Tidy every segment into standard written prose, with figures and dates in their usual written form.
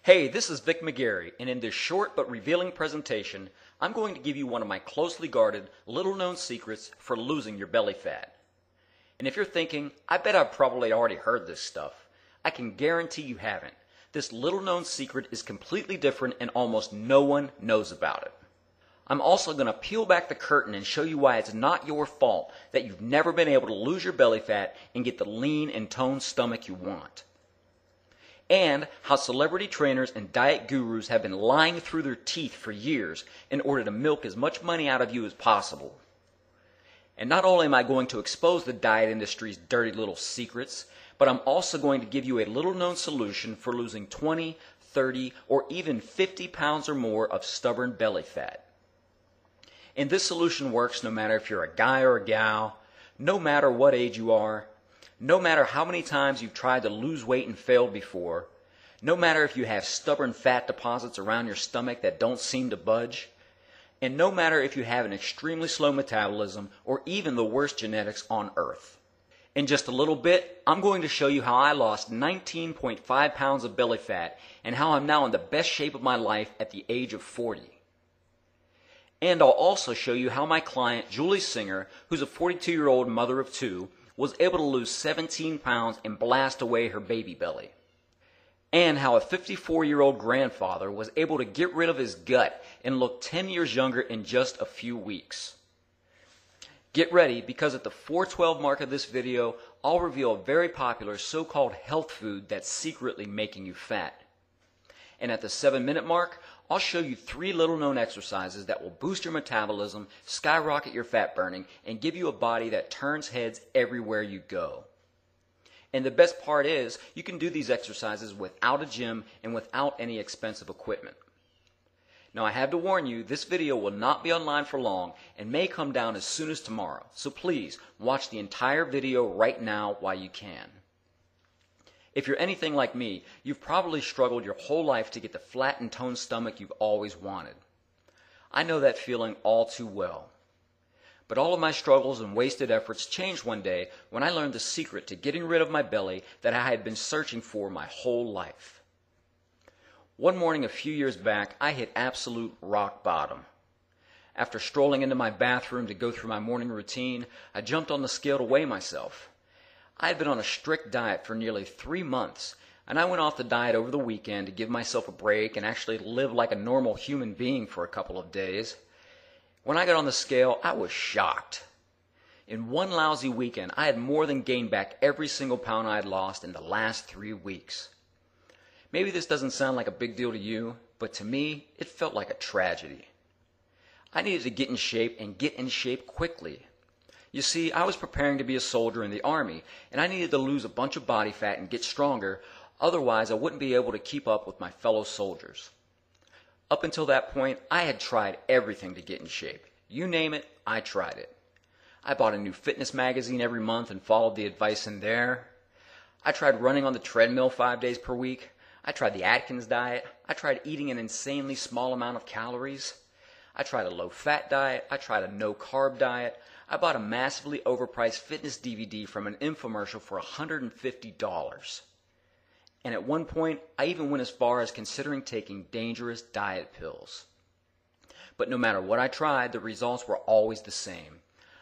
Hey, this is Vic McGarry, and in this short but revealing presentation, I'm going to give you one of my closely guarded, little-known secrets for losing your belly fat. And if you're thinking, I bet I've probably already heard this stuff, I can guarantee you haven't. This little-known secret is completely different and almost no one knows about it. I'm also going to peel back the curtain and show you why it's not your fault that you've never been able to lose your belly fat and get the lean and toned stomach you want. And how celebrity trainers and diet gurus have been lying through their teeth for years in order to milk as much money out of you as possible. And not only am I going to expose the diet industry's dirty little secrets, but I'm also going to give you a little-known solution for losing 20, 30, or even 50 pounds or more of stubborn belly fat. And this solution works no matter if you're a guy or a gal, no matter what age you are, no matter how many times you've tried to lose weight and failed before, no matter if you have stubborn fat deposits around your stomach that don't seem to budge, and no matter if you have an extremely slow metabolism or even the worst genetics on earth. In just a little bit, I'm going to show you how I lost 19.5 pounds of belly fat and how I'm now in the best shape of my life at the age of 40. And I'll also show you how my client, Julie Singer, who's a 42-year-old mother of two, was able to lose 17 pounds and blast away her baby belly. And how a 54-year-old grandfather was able to get rid of his gut and look 10 years younger in just a few weeks. Get ready, because at the 4:12 mark of this video, I'll reveal a very popular so-called health food that's secretly making you fat. And at the 7-minute mark, I'll show you 3 little-known exercises that will boost your metabolism, skyrocket your fat burning, and give you a body that turns heads everywhere you go. And the best part is, you can do these exercises without a gym and without any expensive equipment. Now, I have to warn you, this video will not be online for long and may come down as soon as tomorrow. So please, watch the entire video right now while you can. If you're anything like me, you've probably struggled your whole life to get the flat and toned stomach you've always wanted. I know that feeling all too well. But all of my struggles and wasted efforts changed one day when I learned the secret to getting rid of my belly that I had been searching for my whole life. One morning a few years back, I hit absolute rock bottom. After strolling into my bathroom to go through my morning routine, I jumped on the scale to weigh myself. I had been on a strict diet for nearly 3 months, and I went off the diet over the weekend to give myself a break and actually live like a normal human being for a couple of days. When I got on the scale, I was shocked. In one lousy weekend, I had more than gained back every single pound I had lost in the last 3 weeks. Maybe this doesn't sound like a big deal to you, but to me, it felt like a tragedy. I needed to get in shape and get in shape quickly. You see, I was preparing to be a soldier in the Army, and I needed to lose a bunch of body fat and get stronger, otherwise I wouldn't be able to keep up with my fellow soldiers. Up until that point, I had tried everything to get in shape. You name it, I tried it. I bought a new fitness magazine every month and followed the advice in there. I tried running on the treadmill 5 days per week. I tried the Atkins diet. I tried eating an insanely small amount of calories. I tried a low-fat diet. I tried a no-carb diet. I bought a massively overpriced fitness DVD from an infomercial for $150. And at one point, I even went as far as considering taking dangerous diet pills. But no matter what I tried, the results were always the same.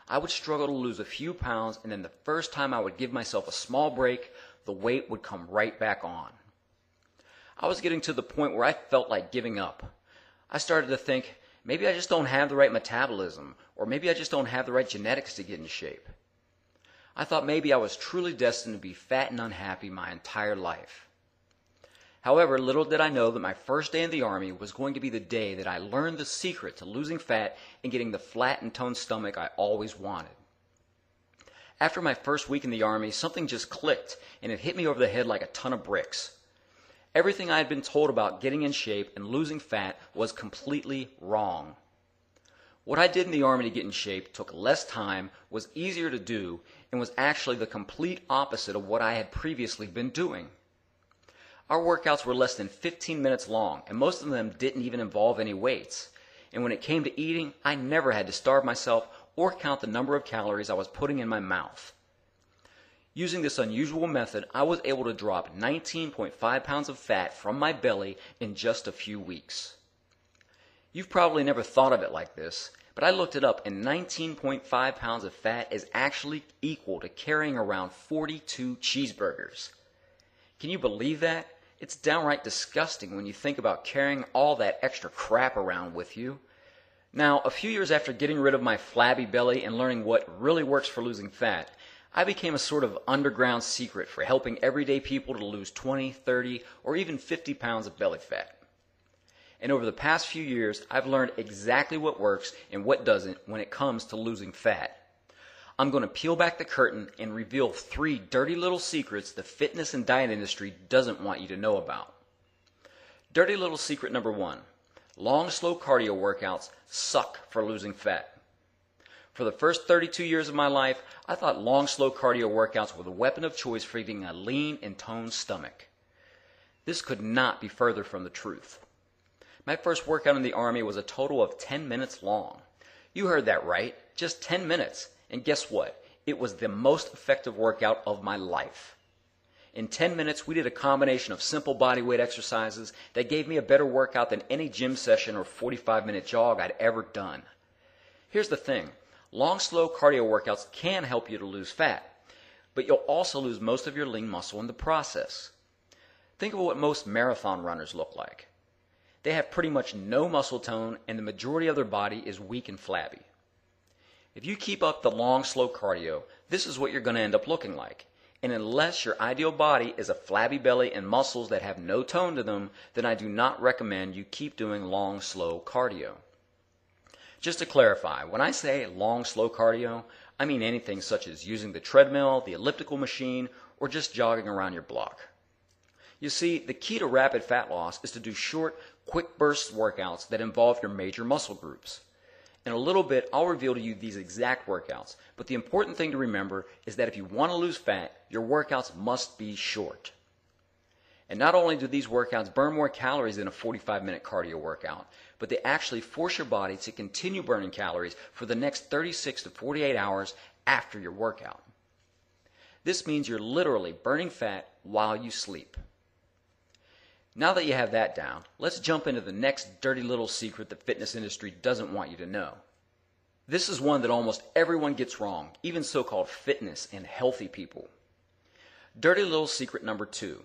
I would struggle to lose a few pounds, and then the first time I would give myself a small break, the weight would come right back on. I was getting to the point where I felt like giving up. I started to think, maybe I just don't have the right metabolism, or maybe I just don't have the right genetics to get in shape. I thought maybe I was truly destined to be fat and unhappy my entire life. However, little did I know that my first day in the Army was going to be the day that I learned the secret to losing fat and getting the flat and toned stomach I always wanted. After my first week in the Army, something just clicked, and it hit me over the head like a ton of bricks. Everything I had been told about getting in shape and losing fat was completely wrong. What I did in the Army to get in shape took less time, was easier to do, and was actually the complete opposite of what I had previously been doing. Our workouts were less than 15 minutes long, and most of them didn't even involve any weights. And when it came to eating, I never had to starve myself or count the number of calories I was putting in my mouth. Using this unusual method, I was able to drop 19.5 pounds of fat from my belly in just a few weeks. You've probably never thought of it like this, but I looked it up and 19.5 pounds of fat is actually equal to carrying around 42 cheeseburgers. Can you believe that? It's downright disgusting when you think about carrying all that extra crap around with you. Now, a few years after getting rid of my flabby belly and learning what really works for losing fat, I became a sort of underground secret for helping everyday people to lose 20, 30, or even 50 pounds of belly fat. And over the past few years, I've learned exactly what works and what doesn't when it comes to losing fat. I'm going to peel back the curtain and reveal 3 dirty little secrets the fitness and diet industry doesn't want you to know about. Dirty little secret number 1. Long, slow cardio workouts suck for losing fat. For the first 32 years of my life, I thought long, slow cardio workouts were the weapon of choice for getting a lean and toned stomach. This could not be further from the truth. My first workout in the Army was a total of 10 minutes long. You heard that right, just 10 minutes. And guess what? It was the most effective workout of my life. In 10 minutes, we did a combination of simple bodyweight exercises that gave me a better workout than any gym session or 45-minute jog I'd ever done. Here's the thing. Long, slow cardio workouts can help you to lose fat, but you'll also lose most of your lean muscle in the process. Think of what most marathon runners look like. They have pretty much no muscle tone, and the majority of their body is weak and flabby. If you keep up the long, slow cardio, this is what you're going to end up looking like. And unless your ideal body is a flabby belly and muscles that have no tone to them, then I do not recommend you keep doing long, slow cardio. Just to clarify, when I say long, slow cardio, I mean anything such as using the treadmill, the elliptical machine, or just jogging around your block. You see, the key to rapid fat loss is to do short, quick burst workouts that involve your major muscle groups. In a little bit, I'll reveal to you these exact workouts, but the important thing to remember is that if you want to lose fat, your workouts must be short. And not only do these workouts burn more calories than a 45-minute cardio workout, but they actually force your body to continue burning calories for the next 36 to 48 hours after your workout. This means you're literally burning fat while you sleep. Now that you have that down, let's jump into the next dirty little secret the fitness industry doesn't want you to know. This is one that almost everyone gets wrong, even so-called fitness and healthy people. Dirty little secret number 2.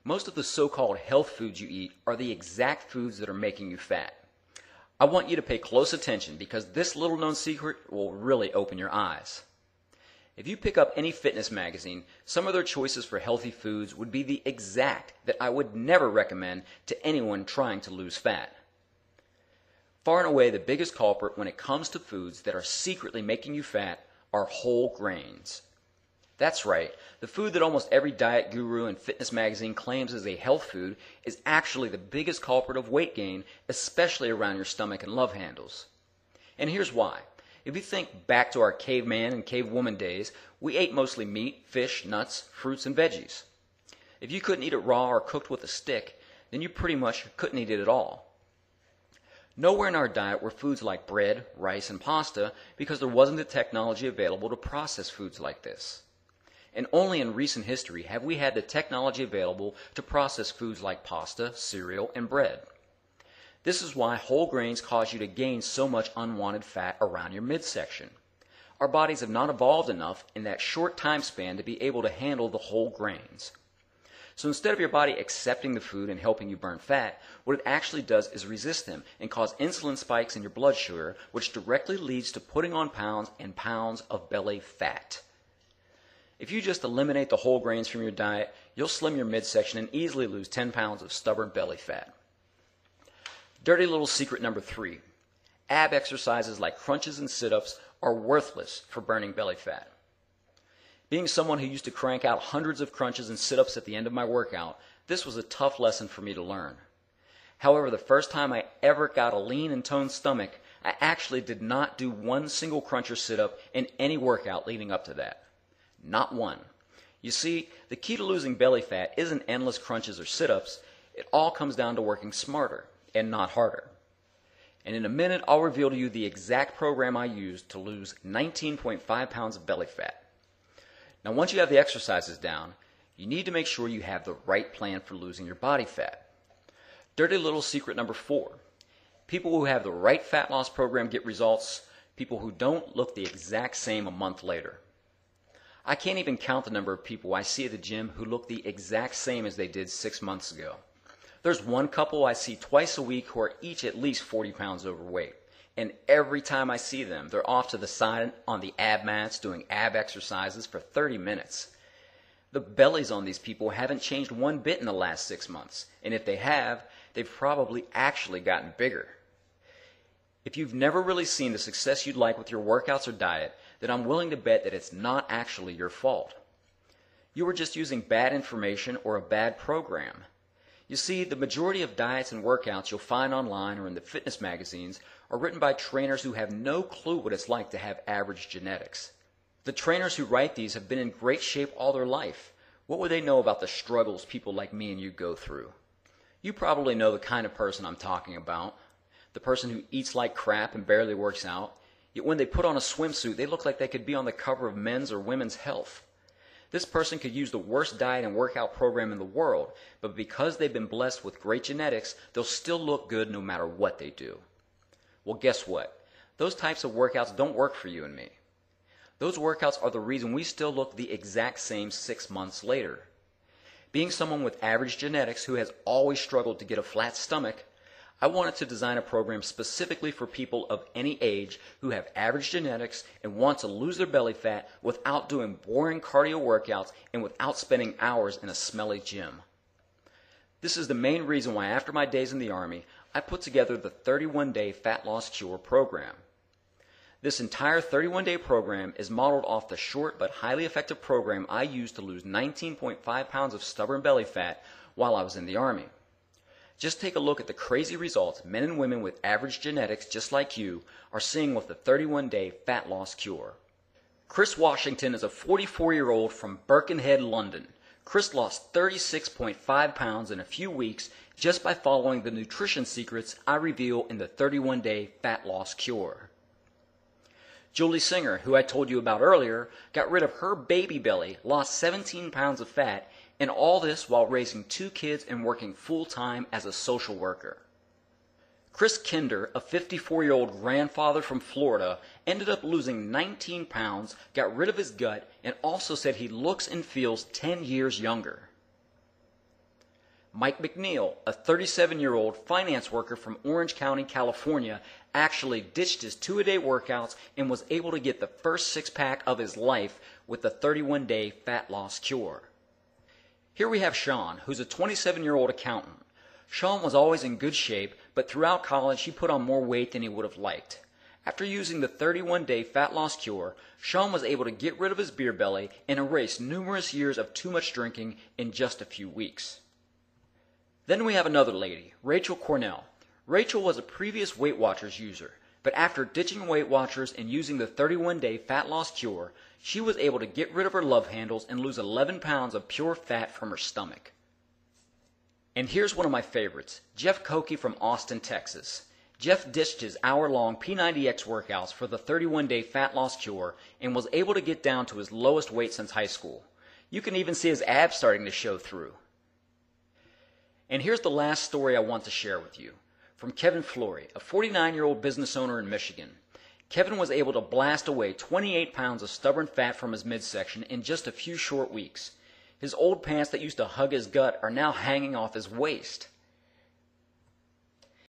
Most of the so-called health foods you eat are the exact foods that are making you fat. I want you to pay close attention because this little known secret will really open your eyes. If you pick up any fitness magazine, some of their choices for healthy foods would be the exact that I would never recommend to anyone trying to lose fat. Far and away the biggest culprit when it comes to foods that are secretly making you fat are whole grains. That's right, the food that almost every diet guru and fitness magazine claims is a health food is actually the biggest culprit of weight gain, especially around your stomach and love handles. And here's why. If you think back to our caveman and cavewoman days, we ate mostly meat, fish, nuts, fruits, and veggies. If you couldn't eat it raw or cooked with a stick, then you pretty much couldn't eat it at all. Nowhere in our diet were foods like bread, rice, and pasta because there wasn't the technology available to process foods like this. And only in recent history have we had the technology available to process foods like pasta, cereal, and bread. This is why whole grains cause you to gain so much unwanted fat around your midsection. Our bodies have not evolved enough in that short time span to be able to handle the whole grains. So instead of your body accepting the food and helping you burn fat, what it actually does is resist them and cause insulin spikes in your blood sugar, which directly leads to putting on pounds and pounds of belly fat. If you just eliminate the whole grains from your diet, you'll slim your midsection and easily lose 10 pounds of stubborn belly fat. Dirty little secret number 3. Ab exercises like crunches and sit-ups are worthless for burning belly fat. Being someone who used to crank out hundreds of crunches and sit-ups at the end of my workout, this was a tough lesson for me to learn. However, the first time I ever got a lean and toned stomach, I actually did not do one single crunch or sit-up in any workout leading up to that. Not one. You see, the key to losing belly fat isn't endless crunches or sit-ups. It all comes down to working smarter and not harder. And in a minute, I'll reveal to you the exact program I used to lose 19.5 pounds of belly fat. Now, once you have the exercises down, you need to make sure you have the right plan for losing your body fat. Dirty little secret number 4. People who have the right fat loss program get results. People who don't look the exact same a month later. I can't even count the number of people I see at the gym who look the exact same as they did 6 months ago. There's one couple I see twice a week who are each at least 40 pounds overweight. And every time I see them, they're off to the side on the ab mats doing ab exercises for 30 minutes. The bellies on these people haven't changed one bit in the last 6 months. And if they have, they've probably actually gotten bigger. If you've never really seen the success you'd like with your workouts or diet, then I'm willing to bet that it's not actually your fault. You were just using bad information or a bad program. You see, the majority of diets and workouts you'll find online or in the fitness magazines are written by trainers who have no clue what it's like to have average genetics. The trainers who write these have been in great shape all their life. What would they know about the struggles people like me and you go through? You probably know the kind of person I'm talking about. The person who eats like crap and barely works out, yet when they put on a swimsuit, they look like they could be on the cover of Men's or Women's Health. This person could use the worst diet and workout program in the world, but because they've been blessed with great genetics, they'll still look good no matter what they do. Well, guess what? Those types of workouts don't work for you and me. Those workouts are the reason we still look the exact same 6 months later. Being someone with average genetics who has always struggled to get a flat stomach, I wanted to design a program specifically for people of any age who have average genetics and want to lose their belly fat without doing boring cardio workouts and without spending hours in a smelly gym. This is the main reason why after my days in the Army, I put together the 31-day Fat Loss Cure program. This entire 31-day program is modeled off the short but highly effective program I used to lose 19.5 pounds of stubborn belly fat while I was in the Army. Just take a look at the crazy results men and women with average genetics just like you are seeing with the 31-day Fat Loss Cure. Chris Washington is a 44-year-old from Birkenhead, London. Chris lost 36.5 pounds in a few weeks just by following the nutrition secrets I reveal in the 31-day Fat Loss Cure. Julie Singer, who I told you about earlier, got rid of her baby belly, lost 17 pounds of fat, and all this while raising 2 kids and working full-time as a social worker. Chris Kinder, a 54-year-old grandfather from Florida, ended up losing 19 pounds, got rid of his gut, and also said he looks and feels 10 years younger. Mike McNeil, a 37-year-old finance worker from Orange County, California, actually ditched his 2-a-day workouts and was able to get the first six-pack of his life with the 31-day Fat Loss Cure. Here we have Sean, who's a 27-year-old accountant. Sean was always in good shape, but throughout college he put on more weight than he would have liked. After using the 31-day Fat Loss Cure, Sean was able to get rid of his beer belly and erase numerous years of too much drinking in just a few weeks. Then we have another lady, Rachel Cornell. Rachel was a previous Weight Watchers user, but after ditching Weight Watchers and using the 31-day Fat Loss Cure, she was able to get rid of her love handles and lose 11 pounds of pure fat from her stomach. And here's one of my favorites, Jeff Koke from Austin, Texas. Jeff ditched his hour-long P90X workouts for the 31-day Fat Loss Cure and was able to get down to his lowest weight since high school. You can even see his abs starting to show through. And here's the last story I want to share with you. From Kevin Flory, a 49-year-old business owner in Michigan. Kevin was able to blast away 28 pounds of stubborn fat from his midsection in just a few short weeks. His old pants that used to hug his gut are now hanging off his waist.